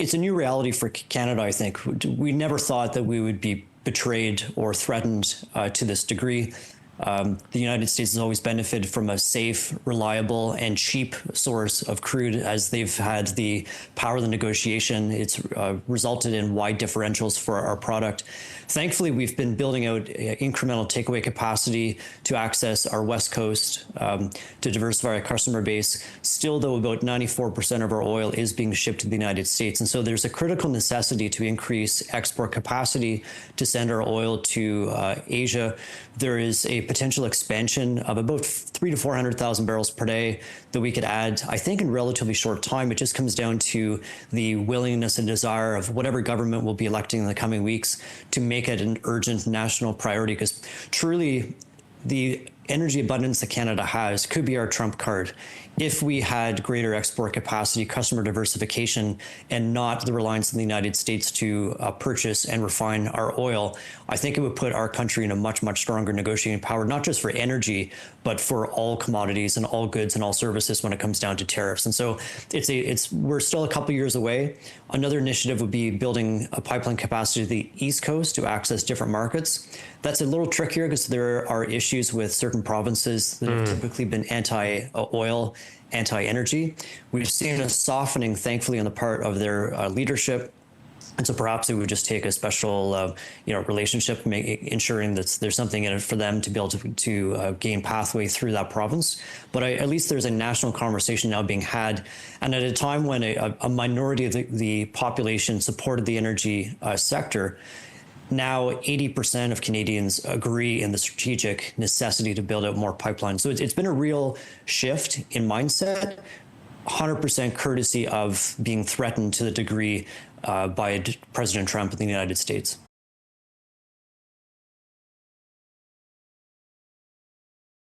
it's a new reality for Canada, I think. We never thought that we would be betrayed or threatened to this degree. The United States has always benefited from a safe, reliable, and cheap source of crude as they've had the power of the negotiation. It's resulted in wide differentials for our product. Thankfully, we've been building out incremental takeaway capacity to access our West Coast, to diversify our customer base. Still, though, about 94% of our oil is being shipped to the United States. And so there's a critical necessity to increase export capacity to send our oil to Asia. There is a potential expansion of about 300,000 to 400,000 barrels per day that we could add, I think, in relatively short time. It just comes down to the willingness and desire of whatever government will be electing in the coming weeks to make it an urgent national priority, because truly the energy abundance that Canada has could be our trump card. If we had greater export capacity, customer diversification, and not the reliance on the United States to purchase and refine our oil, I think it would put our country in a much, much stronger negotiating power, not just for energy, but for all commodities and all goods and all services when it comes down to tariffs. And so we're still a couple years away. Another initiative would be building a pipeline capacity to the East Coast to access different markets. That's a little trickier because there are issues with certain provinces that have typically been anti-oil, anti-energy. We've seen a softening, thankfully, on the part of their leadership. And so perhaps it would just take a special, relationship, ensuring that there's something in it for them to be able to gain pathway through that province. But at least there's a national conversation now being had. And at a time when a minority of the population supported the energy sector, now 80% of Canadians agree in the strategic necessity to build out more pipelines. So it's been a real shift in mindset, 100% courtesy of being threatened to the degree by President Trump in the United States.